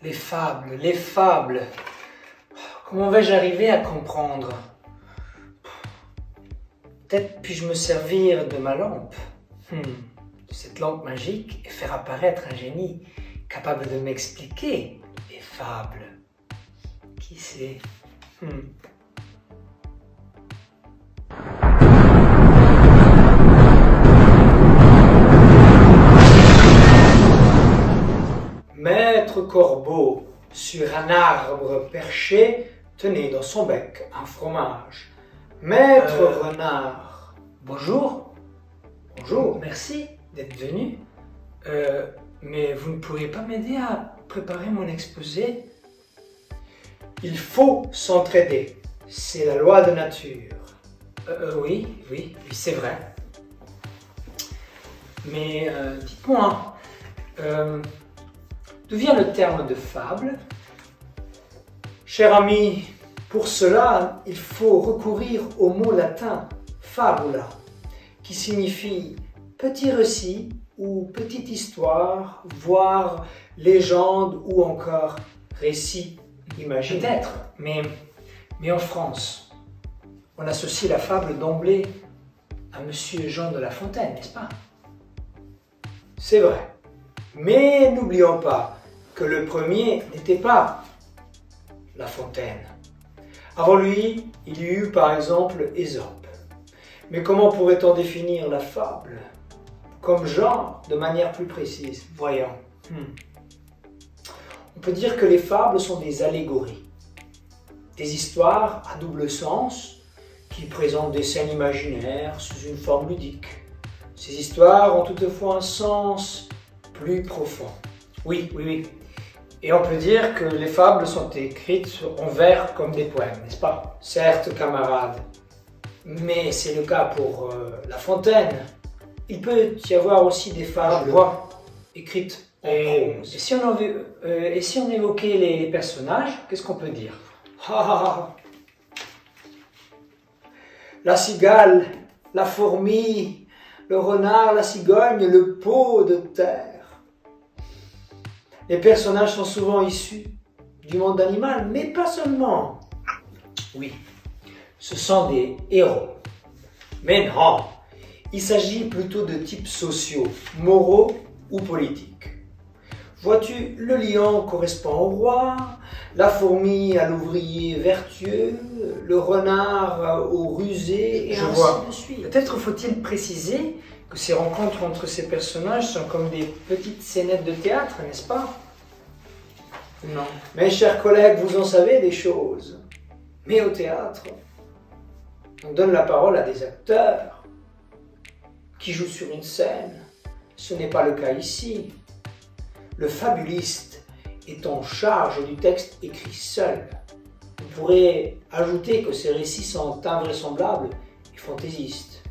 Les fables, les fables. Comment vais-je arriver à comprendre? Peut-être puis-je me servir de ma lampe, de cette lampe magique, et faire apparaître un génie capable de m'expliquer les fables. Qui sait? Maître Corbeau, sur un arbre perché, tenait dans son bec un fromage. Maître Renard, bonjour. Bonjour, merci d'être venu. Mais vous ne pourriez pas m'aider à préparer mon exposé? Il faut s'entraider, c'est la loi de nature. Oui, c'est vrai. Mais dites-moi, d'où vient le terme de fable? Cher ami, pour cela, il faut recourir au mot latin fabula, qui signifie petit récit ou petite histoire, voire légende ou encore récit imaginé. Peut-être, mais en France, on associe la fable d'emblée à Monsieur Jean de La Fontaine, n'est-ce pas? C'est vrai, mais n'oublions pas que le premier n'était pas La Fontaine. Avant lui, il y eut par exemple Ésope. Mais comment pourrait-on définir la fable comme genre de manière plus précise? Voyons. On peut dire que les fables sont des allégories, des histoires à double sens qui présentent des scènes imaginaires sous une forme ludique. Ces histoires ont toutefois un sens plus profond. Oui. Et on peut dire que les fables sont écrites en vers comme des poèmes, n'est-ce pas? Certes, camarades, mais c'est le cas pour La Fontaine. Il peut y avoir aussi des fables écrites en prose. Et si on évoquait les personnages, qu'est-ce qu'on peut dire? La cigale, la fourmi, le renard, la cigogne, le pot de terre. Les personnages sont souvent issus du monde animal, mais pas seulement. Oui, ce sont des héros. Mais non, il s'agit plutôt de types sociaux, moraux ou politiques. Vois-tu, le lion correspond au roi, la fourmi à l'ouvrier vertueux, le renard au rusé, et ainsi de suite. Peut-être faut-il préciser que ces rencontres entre ces personnages sont comme des petites scénettes de théâtre, n'est-ce pas? Non. Mes chers collègues, vous en savez des choses. Mais au théâtre, on donne la parole à des acteurs qui jouent sur une scène. Ce n'est pas le cas ici. Le fabuliste est en charge du texte écrit seul. On pourrait ajouter que ces récits sont invraisemblables et fantaisistes.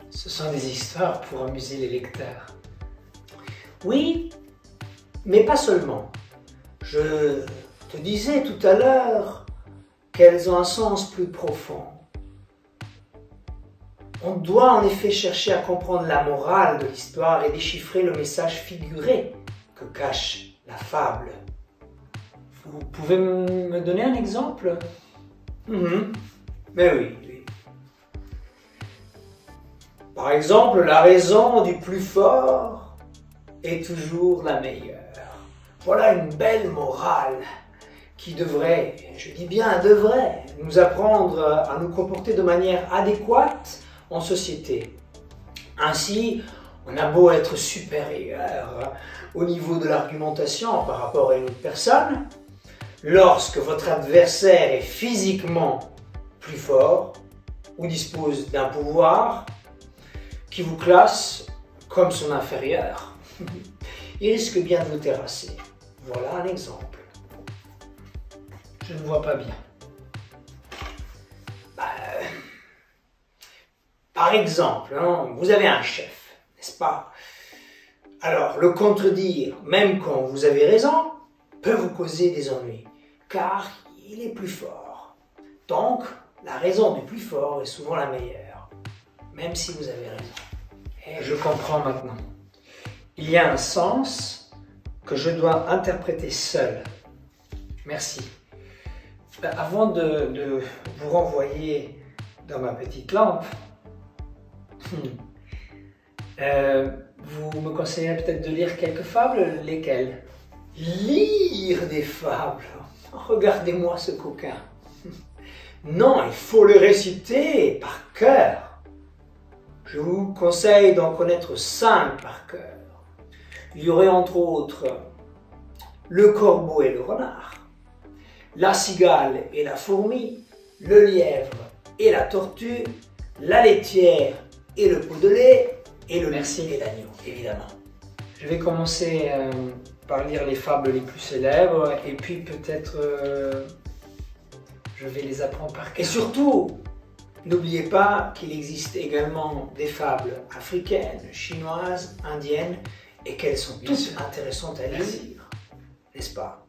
Ce sont des histoires pour amuser les lecteurs. Oui, mais pas seulement. Je te disais tout à l'heure qu'elles ont un sens plus profond. On doit en effet chercher à comprendre la morale de l'histoire et déchiffrer le message figuré que cache la fable. Vous pouvez me donner un exemple? Mais oui. Par exemple, la raison du plus fort est toujours la meilleure. Voilà une belle morale qui devrait, je dis bien devrait, nous apprendre à nous comporter de manière adéquate en société. Ainsi, on a beau être supérieur au niveau de l'argumentation par rapport à une autre personne, lorsque votre adversaire est physiquement plus fort ou dispose d'un pouvoir qui vous classe comme son inférieur, il risque bien de vous terrasser. Voilà un exemple. Je ne vois pas bien. Par exemple, vous avez un chef, n'est-ce pas? Alors, le contredire, même quand vous avez raison, peut vous causer des ennuis, car il est plus fort. Donc, la raison du plus fort est souvent la meilleure, même si vous avez raison. Et je comprends maintenant. Il y a un sens que je dois interpréter seul. Merci. Avant de vous renvoyer dans ma petite lampe, vous me conseillerez peut-être de lire quelques fables, lesquelles? Lire des fables? Regardez-moi ce coquin. Non, il faut les réciter par cœur. Je vous conseille d'en connaître 5 par cœur. Il y aurait entre autres le corbeau et le renard, la cigale et la fourmi, le lièvre et la tortue, la laitière et le pot de lait, et le merci et l'agneau, évidemment. Je vais commencer par lire les fables les plus célèbres, et puis peut-être je vais les apprendre par cœur. Et surtout, n'oubliez pas qu'il existe également des fables africaines, chinoises, indiennes, et qu'elles sont toutes intéressantes à lire, n'est-ce pas?